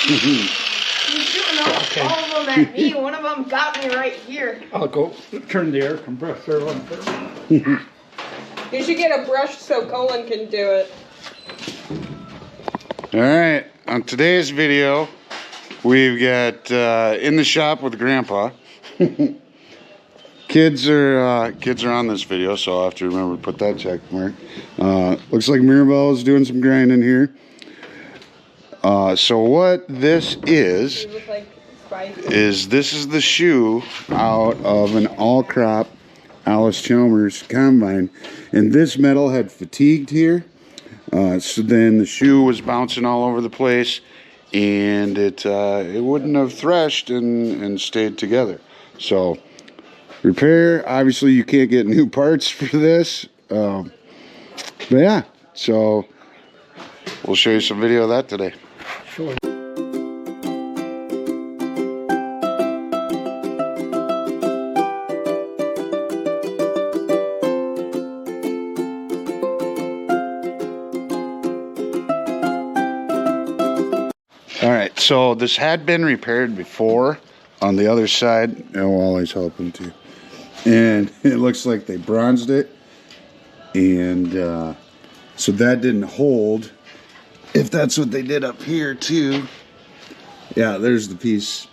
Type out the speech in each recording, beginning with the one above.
He's shooting all of them at me. One of them got me right here. I'll go turn the air compressor on first. You should get a brush so Cullan can do it. Alright, on today's video, we've got in the shop with Grandpa. Kids are on this video, so I'll have to remember to put that check mark. Looks like Mirabelle is doing some grinding here. So what this is this is the shoe out of an all-crop Allis Chalmers combine, and this metal had fatigued here, so then the shoe was bouncing all over the place, and it wouldn't have threshed and stayed together. So repair, obviously you can't get new parts for this, but yeah, so we'll show you some video of that today. Sure. Alright, so this had been repaired before on the other side, and Wally's helping too. And it looks like they bronzed it, and so that didn't hold. If that's what they did up here too. Yeah, there's the piece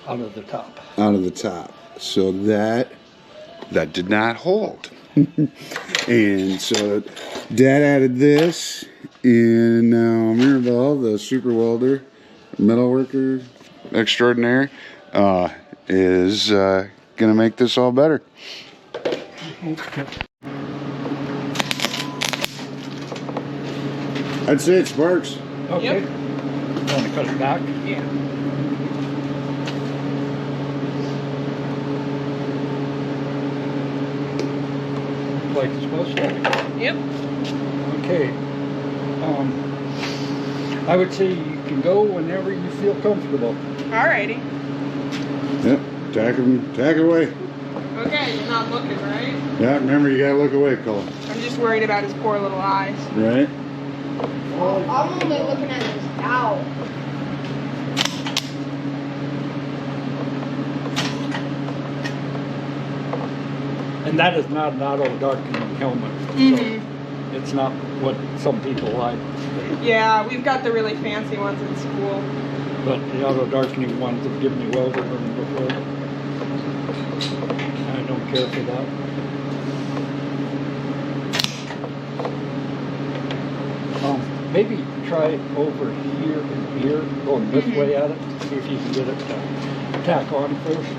Out of the top. out of the top. So that did not hold. And so Dad added this, and now Mirabelle, the super welder, metal worker extraordinaire, is gonna make this all better. Okay. I'd say it sparks. Okay. Yep. Want to cut it back? Yeah. Like it's supposed to? Yep. Okay. I would say you can go whenever you feel comfortable. Alrighty. Yep, tack away. Okay, you're not looking, right? Yeah, remember you gotta look away, Cullen. I'm just worried about his poor little eyes. Right? I'm only looking at his owl. And that is not an auto darkening helmet. So it's not what some people like. Yeah, we've got the really fancy ones in school. But the auto darkening ones have given me welder burn before. I don't care for that. Maybe try over here and here, going this way at it, see if you can get it to tack on first.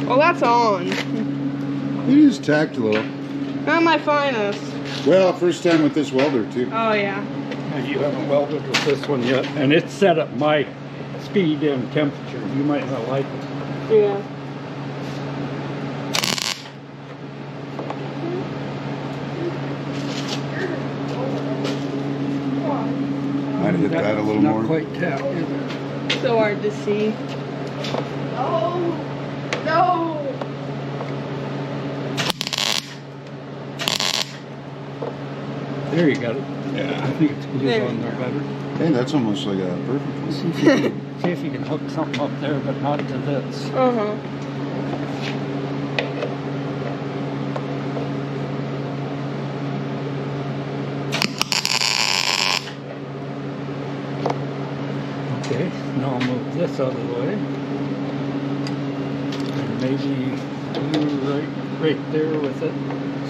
Well, that's on. You just tacked a little. Not my finest. Well, first time with this welder too. Oh, yeah. And you haven't welded with this one yet, and it's set at my speed and temperature. You might not like it. Yeah. Might have hit that a little not more. Not quite tapped, is it? So hard to see. Oh, no. There you got it. Yeah. I think it's glued There on you there go. better. Hey, that's almost like a perfect one. See if you can hook something up there, but not to this. Uh-huh. Okay, now I'll move this out of the way. And maybe glue right there with it.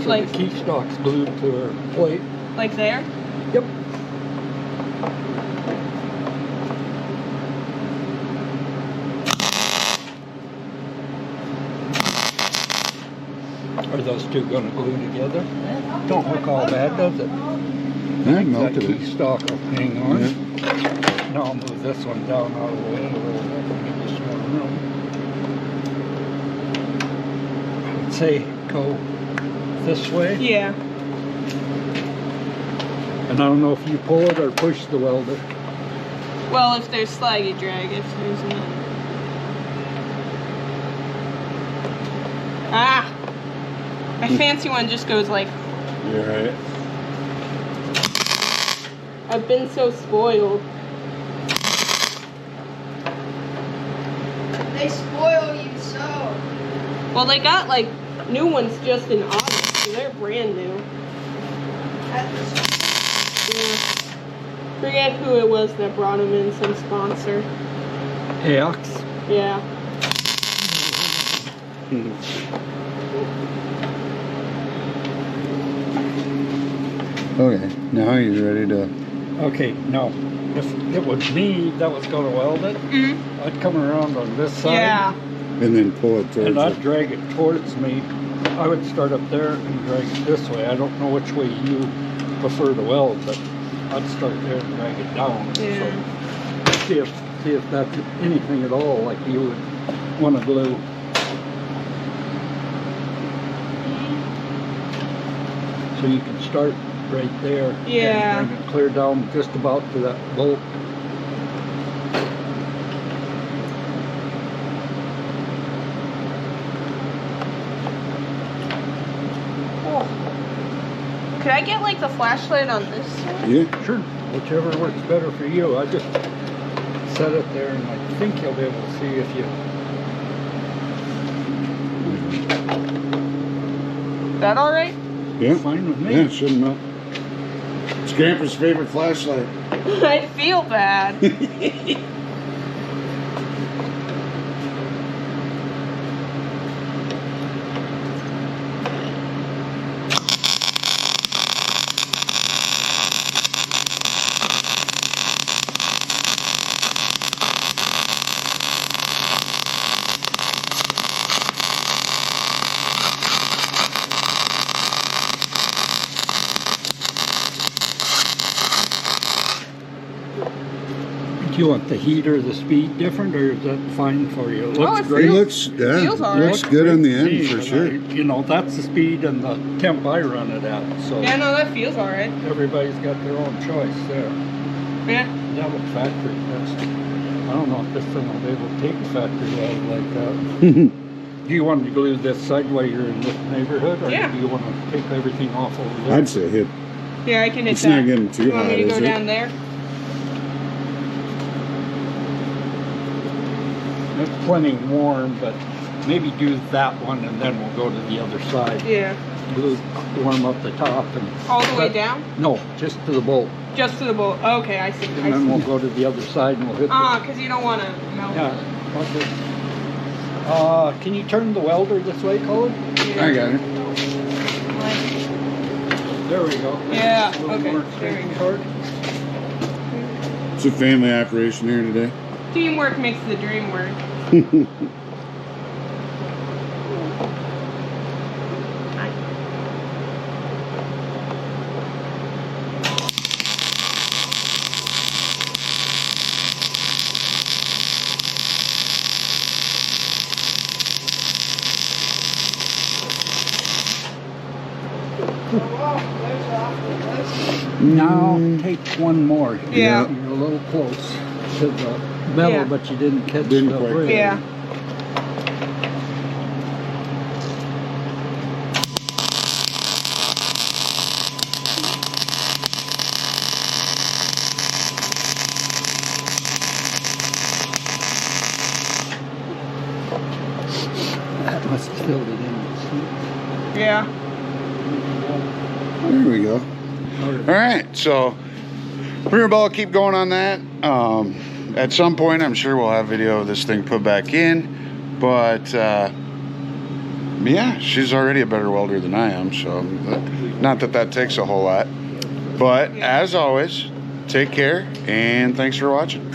So Like- the key stock's glued to her plate. Like there? Yep. Are those two going to glue together? Don't look all bad, does it? Yeah, That melted key it. stock will hang on. Now I'll move this one down out of the way a little bit and give you some more room. I would say go this way. Yeah. And I don't know if you pull it or push the welder. Well, if there's slaggy drag, if there's not. Ah! My fancy one just goes like. You're right. I've been so spoiled. They spoil you so. Well, they got like new ones just in August, so they're brand new. Yeah. Forget who it was that brought them in, some sponsor. Axe. Yeah. Okay, now he's ready to. Okay, now, if it was me that was going to weld it, I'd come around on this side. Yeah. And then pull it towards And I'd it. drag it towards me. I would start up there and drag it this way. I don't know which way you prefer to weld, but I'd start there and drag it down. Yeah. So see if that's anything at all like you would want to glue. So you can start right there. Yeah. And bring it clear down just about to that bolt. Could I get like the flashlight on this side? Yeah. Sure. Whichever works better for you. I just set it there and I think you'll be able to see if you... That all right? Yeah. Fine with me. Yeah, it shouldn't melt. It's Grandpa's favorite flashlight. I feel bad. Do you want the heat or the speed different, or is that fine for you? It looks it great. It looks, yeah, feels all right. looks good on the end See, for and sure. you know, that's the speed and the temp I run it at. So Yeah, no, that feels all right. everybody's got their own choice there. Yeah. That look factory test. I don't know if this thing will be able to take a factory weld like that. Do you want to glue this side while you're in this neighborhood, or Yeah. do you want to take everything off over there? I'd say hit. Yeah, I can hit It's that. not getting too You want hot, me to is go it? down there? It's plenty warm, but maybe do that one and then we'll go to the other side. Yeah. Glue, warm up the top and... All the way down? No, just to the bolt. Just to the bolt. Okay, I see. And then we'll go to the other side and we'll hit Because you don't want to melt. Yeah, okay. Can you turn the welder this way, Cullen? I got it. There we go. Yeah, A little okay, more there we go. toward. It's a family operation here today. Teamwork makes the dream work. Now take one more. Yeah. You're a little close to the metal, Yeah. but you didn't catch Didn't the quite braid. Yeah. That must have filled it in. Yeah. There we go. All right, so Mirabelle will keep going on that. At some point, I'm sure we'll have video of this thing put back in. But yeah, she's already a better welder than I am. So not that that takes a whole lot. But as always, take care and thanks for watching.